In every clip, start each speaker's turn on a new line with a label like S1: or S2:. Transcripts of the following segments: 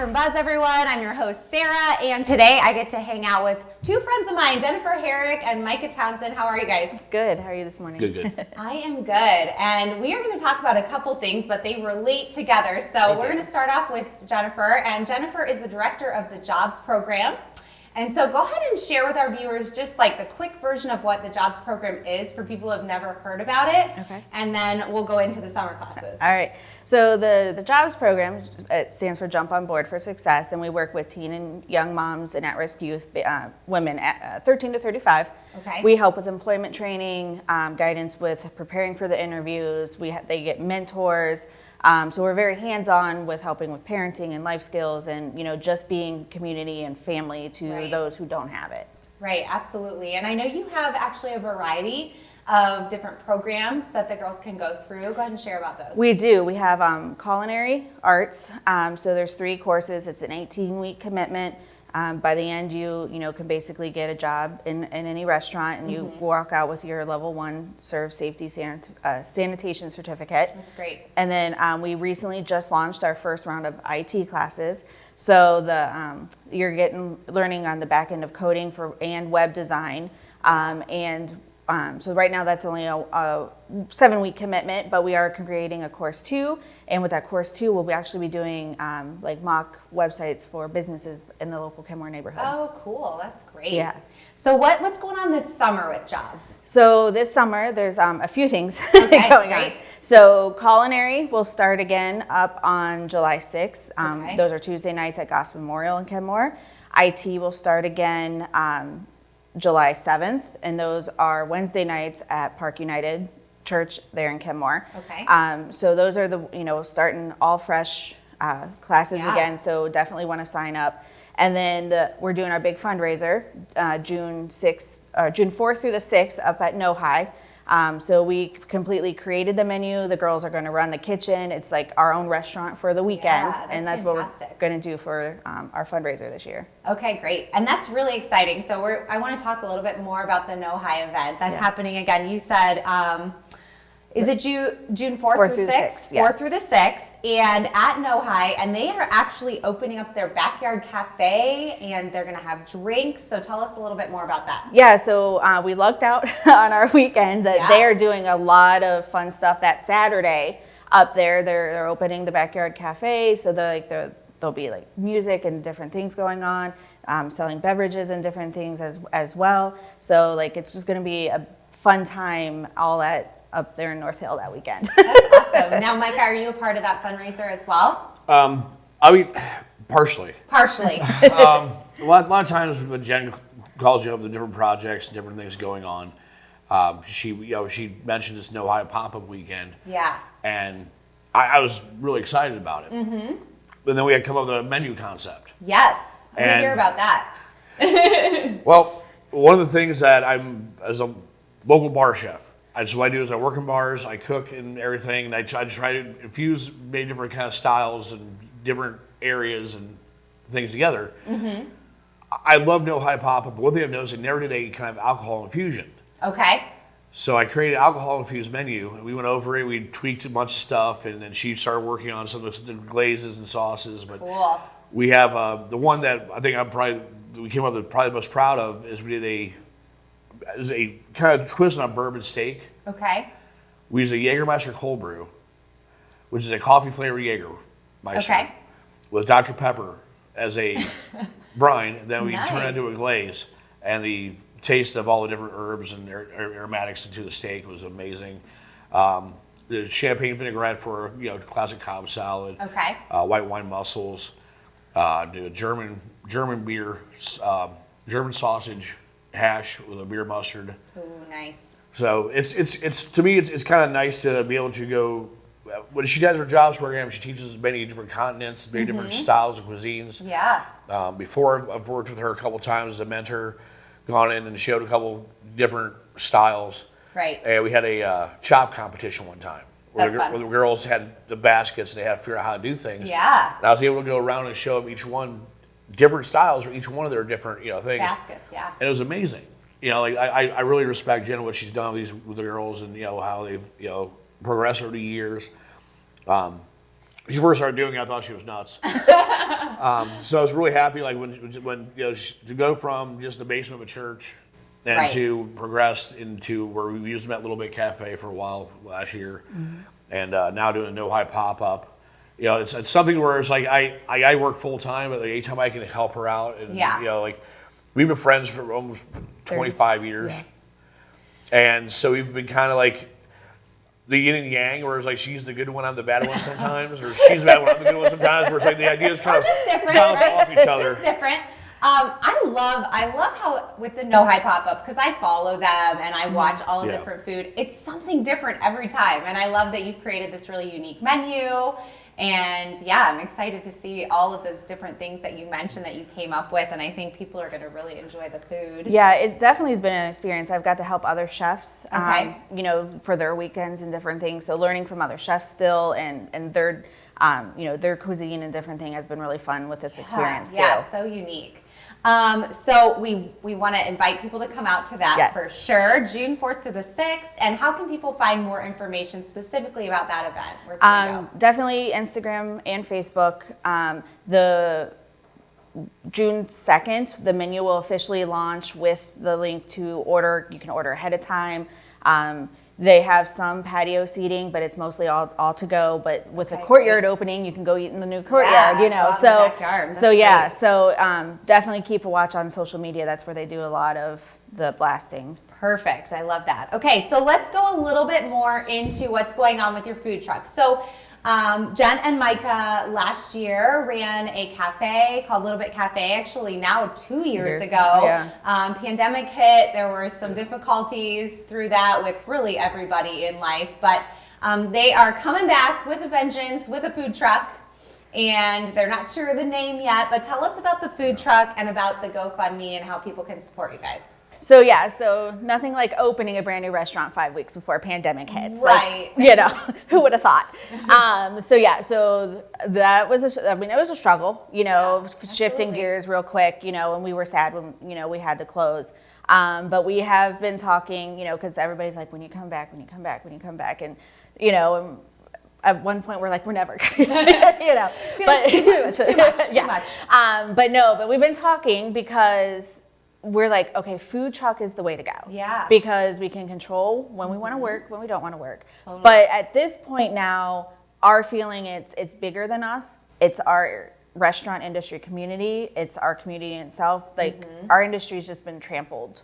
S1: Akron Buzz, everyone. I'm your host, Sarah, and today I get to hang out with two friends of mine, Jennifer Herrick and Micah Townsend. How are you guys?
S2: Good. How are you this morning?
S3: Good.
S1: I am good, and we are going to talk about a couple things, but they relate together. So we're going to start off with Jennifer, and Jennifer is the director of the Jobs program. And so go ahead and share with our viewers just like the quick version of what the Jobs program is for people who have never heard about it.
S2: Okay.
S1: And then we'll go into the summer classes.
S2: All right. So the Jobs program, it stands for Jump on Board for Success, and we work with teen and young moms and at-risk youth, women at 13 to 35.
S1: Okay.
S2: We help with employment training, guidance with preparing for the interviews. They get mentors. So we're very hands-on with helping with parenting and life skills and, just being community and family to those who don't have it.
S1: Right, absolutely. And I know you have actually a variety of different programs that the girls can go through. Go ahead and share about those.
S2: We do. We have culinary arts. So there's 3 courses. It's an 18-week commitment. By the end, you can basically get a job in any restaurant, and you walk out with your level 1 serve safety sanitation certificate.
S1: That's great.
S2: And then we recently just launched our first round of IT classes. So you're learning on the back end of coding and web design, so right now that's only a 7-week commitment, but we are creating a course 2, and with that course 2, we'll actually be doing like mock websites for businesses in the local Kenmore neighborhood.
S1: Oh, cool. That's great.
S2: Yeah.
S1: So what's going on this summer with Jobs?
S2: So this summer, there's a few things
S1: Okay,
S2: going on.
S1: great.
S2: So culinary will start again up on July 6th.
S1: Okay.
S2: Those are Tuesday nights at Goss Memorial in Kenmore. IT will start again July 7th, and those are Wednesday nights at Park United Church there in Kenmore.
S1: Okay.
S2: So those are starting all fresh classes
S1: Yeah.
S2: again, so definitely want to sign up. And then we're doing our big fundraiser June 4th through the 6th up at NoHi. So we completely created the menu. The girls are going to run the kitchen. It's like our own restaurant for the weekend, and that's
S1: fantastic.
S2: what we're going to do for our fundraiser this year.
S1: Okay, great. And that's really exciting. So I want to talk a little bit more about the NoHi event that's happening again. You said, is it June 4th through 6th? 4th
S2: Yes.
S1: through the 6th, and at NoHi, and they are actually opening up their backyard cafe, and they're going to have drinks. So tell us a little bit more about that.
S2: Yeah, so we lucked out on our weekend that they are doing a lot of fun stuff that Saturday up there. They're opening the backyard cafe, so there'll be like music and different things going on, selling beverages and different things as well. So it's just going to be a fun time up there in North Hill that weekend.
S1: That's awesome. Now, Micah, are you a part of that fundraiser as well?
S3: I mean, partially.
S1: Partially.
S3: A lot of times when Jen calls you up with different projects, different things going on, she mentioned this NoHi Pop-Up weekend.
S1: Yeah.
S3: And I was really excited about it. Mm-hmm. And then we had come up with a menu concept.
S1: Yes. I want to hear about that.
S3: Well, one of the things that as a local bar chef, what I do is I work in bars, I cook and everything, and I try to infuse many different kind of styles and different areas and things together. Mm-hmm. I love NoHi Pop-Up, but one thing I've noticed, I never did any kind of alcohol infusion.
S1: Okay.
S3: So I created an alcohol-infused menu, and we went over it, we tweaked a bunch of stuff, and then she started working on some of the glazes and sauces. But
S1: Cool.
S3: we have the one that I think we came up with probably the most proud of is we did a kind of twist on a bourbon steak.
S1: Okay.
S3: We used a Jägermeister cold brew, which is a coffee-flavored Jägermeister, with Dr. Pepper as a brine. And then we turn it into a glaze, and the taste of all the different herbs and aromatics into the steak was amazing. The champagne vinaigrette for classic Cobb salad.
S1: Okay.
S3: White wine mussels. Do a German beer, German sausage hash with a beer mustard.
S1: Ooh, nice.
S3: So it's to me it's kind of nice to be able to go. When she does her jobs program, she teaches many different continents, many different styles of cuisines.
S1: Yeah.
S3: Before I've worked with her a couple times as a mentor, gone in and showed a couple different styles.
S1: Right.
S3: And we had a chop competition one time where the girls had the baskets and they had to figure out how to do things.
S1: Yeah.
S3: And I was able to go around and show them each one different styles or each one of their different things.
S1: Baskets, yeah.
S3: And it was amazing. I really respect Jen what she's done with the girls and how they've progressed over the years. she first started doing it, I thought she was nuts. So I was really happy, like when to go from just the basement of a church and to progress into where we used them at Lil Bit Cafe for a while last year, and now doing a NoHi Pop-Up. It's something where it's like I work full time, but like anytime I can help her out, and like we've been friends for almost 25 years, and so we've been kind of like the yin and yang, where it's like she's the good one, I'm the bad one sometimes, or she's the bad one, I'm the good one sometimes, where it's like the ideas kind of bounce off each other.
S1: Just different. I love how with the NoHi Pop-Up, because I follow them and I watch all the different food. It's something different every time, and I love that you've created this really unique menu. And yeah, I'm excited to see all of those different things that you mentioned that you came up with, and I think people are going to really enjoy the food.
S2: Yeah, it definitely has been an experience. I've got to help other chefs, for their weekends and different things. So learning from other chefs still, and their, their cuisine and different thing has been really fun with this experience too.
S1: Yeah, so unique. So we want to invite people to come out to that for sure, June 4th to the 6th. And how can people find more information specifically about that event? Where can we go?
S2: Definitely Instagram and Facebook. The June 2nd, the menu will officially launch with the link to order. You can order ahead of time. They have some patio seating, but it's mostly all to go. But with the courtyard opening, you can go eat in the new courtyard. So definitely keep a watch on social media. That's where they do a lot of the blasting.
S1: Perfect. I love that. Okay, so let's go a little bit more into what's going on with your food truck. So Jen and Micah last year ran a cafe called Lil Bit Cafe, actually now 2 years ago.
S2: Yeah.
S1: Pandemic hit, there were some difficulties through that with really everybody in life, but they are coming back with a vengeance, with a food truck, and they're not sure of the name yet, but tell us about the food truck and about the GoFundMe and how people can support you guys.
S2: So nothing like opening a brand new restaurant 5 weeks before a pandemic hits.
S1: Right.
S2: Who would have thought? So that was it was a struggle, shifting gears real quick, and we were sad when, we had to close. But we have been talking, because everybody's like, when you come back. And, at one point we're like, we're never going to, but
S1: too much.
S2: But we've been talking because we're like, okay, food truck is the way to go.
S1: Yeah.
S2: Because we can control when we want to work, when we don't want to work.
S1: Totally.
S2: But at this point now, our feeling it's bigger than us. It's our restaurant industry community. It's our community in itself. Like our industry's just been trampled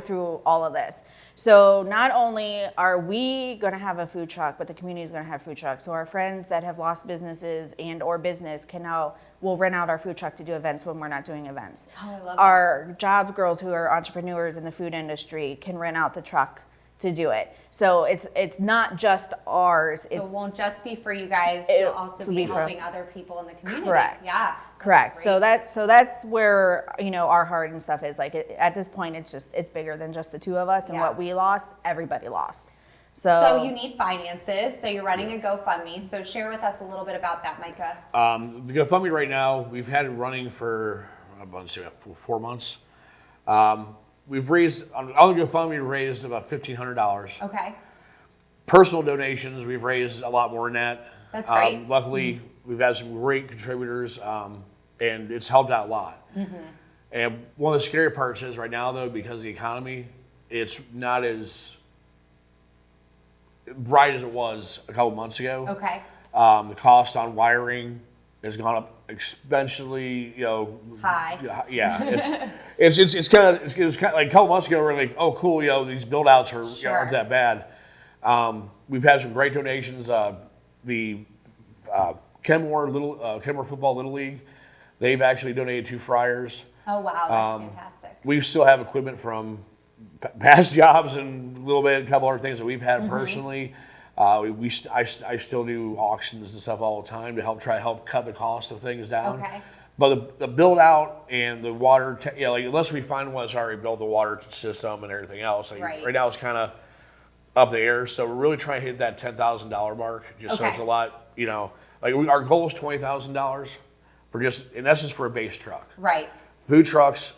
S2: through all of this. So not only are we going to have a food truck, but the community is going to have food trucks. So our friends that have lost businesses and or business will rent out our food truck to do events when we're not doing events.
S1: Oh, I love
S2: our job girls who are entrepreneurs in the food industry can rent out the truck to do it. So it's not just ours.
S1: So it won't just be for you guys. It'll also be helping other people in the community.
S2: Correct.
S1: Yeah.
S2: Correct. So that's where our heart and stuff is. Like at this point, it's bigger than just the two of us, and what we lost, everybody lost.
S1: So you need finances. So you're running a GoFundMe. So share with us a little bit about that, Micah.
S3: The GoFundMe right now, we've had it running for 4 months. We've raised on the GoFundMe, we raised about $1,500.
S1: Okay.
S3: Personal donations, we've raised a lot more than that.
S1: That's great.
S3: Luckily, we've had some great contributors, and it's helped out a lot. And one of the scary parts is right now, though, because of the economy, it's not as bright as it was a couple months ago.
S1: Okay.
S3: The cost on wiring has gone up exponentially,
S1: high.
S3: Yeah, it's kind of like a couple months ago. We're like, oh, cool, these build outs aren't that bad. We've had some great donations. The Kenmore Football Little League, they've actually donated 2 fryers.
S1: Oh wow, that's fantastic.
S3: We still have equipment from past jobs and a little bit, a couple other things that we've had personally. I still do auctions and stuff all the time to help cut the cost of things down.
S1: Okay.
S3: But the build out and the water, unless we find one that's already built, the water system and everything else, right now it's kind of up the air. So we're really trying to hit that $10,000 mark, so it's a lot. Our goal is $20,000 and that's just for a base truck.
S1: Right.
S3: Food trucks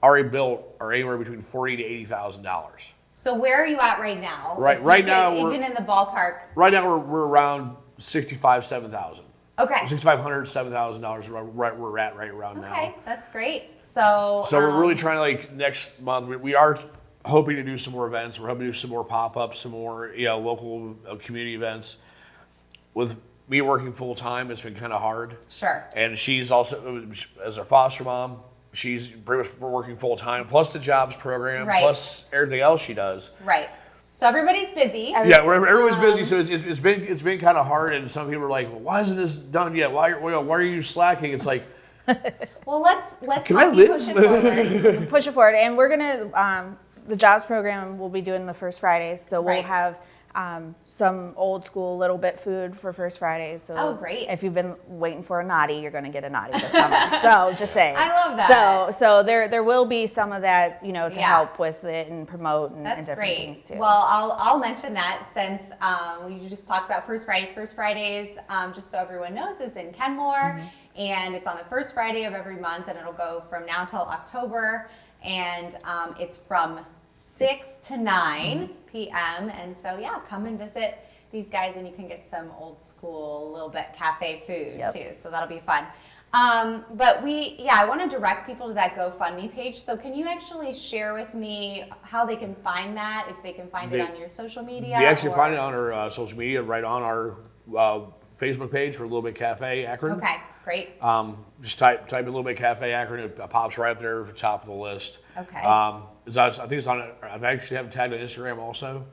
S3: already built are anywhere between $40,000 to $80,000.
S1: So where are you at right now?
S3: Right now,
S1: even in the ballpark.
S3: Right now, we're around 65,000 to 7,000.
S1: Okay.
S3: $6,500, $7,000 right where we're at right around now.
S1: Okay, that's great. So
S3: we're really trying to, like, next month, we are hoping to do some more events. We're hoping to do some more pop-ups, some more, local community events. With me working full-time, it's been kind of hard.
S1: Sure.
S3: And she's also, as a foster mom, she's pretty much working full-time, plus the jobs program, plus everything else she does.
S1: Right. So everybody's busy.
S3: Everyone's busy, so it's been kind of hard, and some people are like, well, why isn't this done yet? Why are you slacking? It's like,
S1: well, let's
S3: can I live?
S1: push it forward.
S2: Push it forward, and we're gonna the jobs program will be doing the first Fridays, so we'll have some old school Little Bit food for First Fridays. So
S1: great.
S2: If you've been waiting for a naughty, you're going to get a naughty this summer. So just saying.
S1: I love that.
S2: So there will be some of that, to help with it and promote and different things too.
S1: Well, I'll mention that since we just talked about First Fridays. First Fridays, just so everyone knows, is in Kenmore, and it's on the first Friday of every month, and it'll go from now till October, and it's from 6 to 9 p.m. And so, come and visit these guys, and you can get some old school Lil Bit Cafe food too. So that'll be fun. But I want to direct people to that GoFundMe page. So can you actually share with me how they can find that, if they can find it on your social media?
S3: They actually find it on our social media, right on our Facebook page for Lil Bit Cafe Akron.
S1: Okay, great.
S3: Just type in Lil Bit Cafe Akron, it pops right up there at the top of the list.
S1: Okay.
S3: I think it's on. I've actually have it tagged on Instagram also.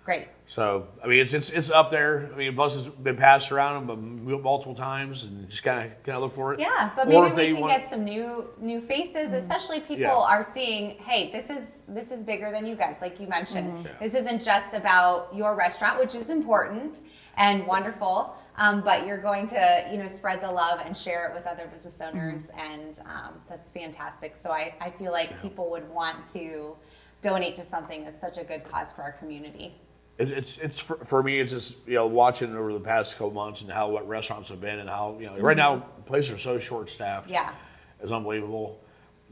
S1: Great.
S3: So I mean, it's up there. I mean, bus has been passed around multiple times, and just kind of look for it.
S1: Yeah, but maybe we can get some new faces, especially people are seeing, hey, this is bigger than you guys, like you mentioned. This isn't just about your restaurant, which is important and wonderful. But you're going to, spread the love and share it with other business owners, and that's fantastic. So I feel like people would want to donate to something that's such a good cause for our community.
S3: It's for me. It's just watching over the past couple months and how what restaurants have been and how right now places are so short staffed.
S1: Yeah,
S3: it's unbelievable.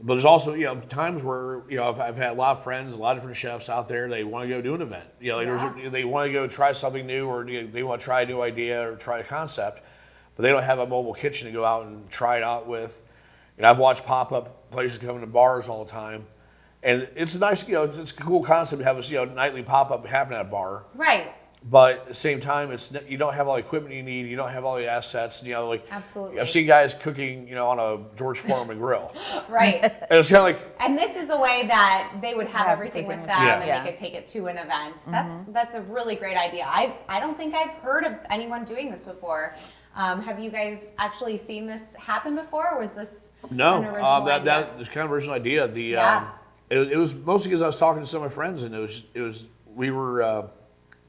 S3: But there's also times where I've had a lot of friends, a lot of different chefs out there. They want to go do an event. They want to go try something new, or they want to try a new idea or try a concept, but they don't have a mobile kitchen to go out and try it out with. I've watched pop-up places come to bars all the time, and it's a nice it's a cool concept to have a nightly pop-up happen at a bar.
S1: Right.
S3: But at the same time, you don't have all the equipment you need. You don't have all the assets.
S1: Absolutely.
S3: I've seen guys cooking, on a George Foreman grill.
S1: Right.
S3: And it's kind of like.
S1: And this is a way that they would have everything with them, and they could take it to an event. That's a really great idea. I don't think I've heard of anyone doing this before. Have you guys actually seen this happen before, or was this an original idea?
S3: That was kind of original idea. It was mostly because I was talking to some of my friends, and we were.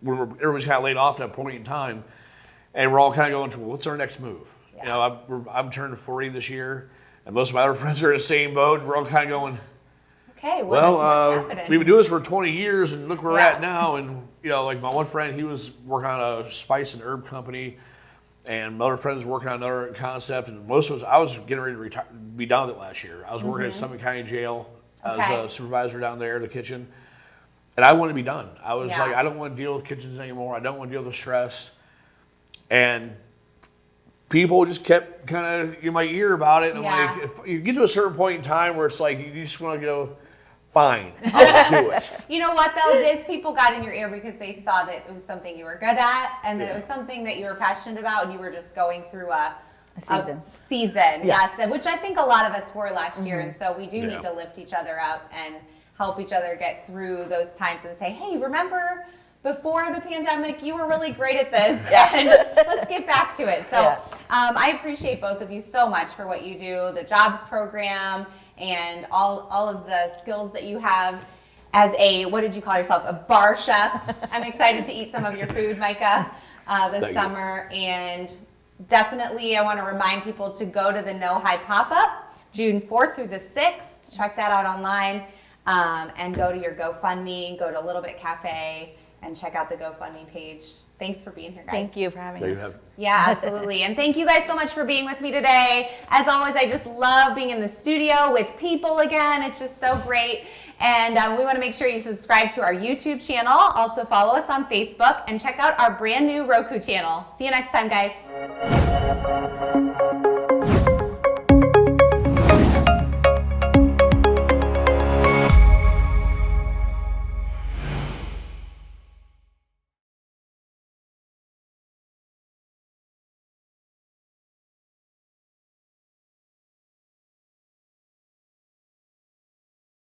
S3: Everybody's kind of laid off at that point in time, and we're all kind of going to, well, what's our next move? Yeah. I'm turning 40 this year, and most of my other friends are in the same boat. We're all kind of going,
S1: okay, what's happening?
S3: We've been doing this for 20 years, and look where we're at now. And like my one friend, he was working on a spice and herb company, and my other friend was working on another concept. And most of us, I was getting ready to be done with it last year. I was working at Summit County Jail. I was a supervisor down there in the kitchen. And I wanted to be done. I was like, I don't want to deal with kitchens anymore. I don't want to deal with the stress. And people just kept kind of in my ear about it. And I'm like, if you get to a certain point in time where it's like, you just want to go, fine, I'll do it.
S1: You know what, though? These people got in your ear because they saw that it was something you were good at, and that it was something that you were passionate about, and you were just going through a season. Yes, which I think a lot of us were last year. And so we do need to lift each other up and help each other get through those times and say, hey, remember before the pandemic, you were really great at this, and let's get back to it. So I appreciate both of you so much for what you do, the jobs program, and all of the skills that you have as what did you call yourself, a bar chef. I'm excited to eat some of your food, Micah, this summer. And definitely I want to remind people to go to the NoHi Pop-Up, June 4th through the 6th. Check that out online. And go to your GoFundMe, go to Little Bit Cafe, and check out the GoFundMe page. Thanks for being here, guys.
S2: Thank you for having us.
S1: Yeah, absolutely. And thank you guys so much for being with me today. As always, I just love being in the studio with people again. It's just so great. And we want to make sure you subscribe to our YouTube channel. Also follow us on Facebook and check out our brand new Roku channel. See you next time, guys. you.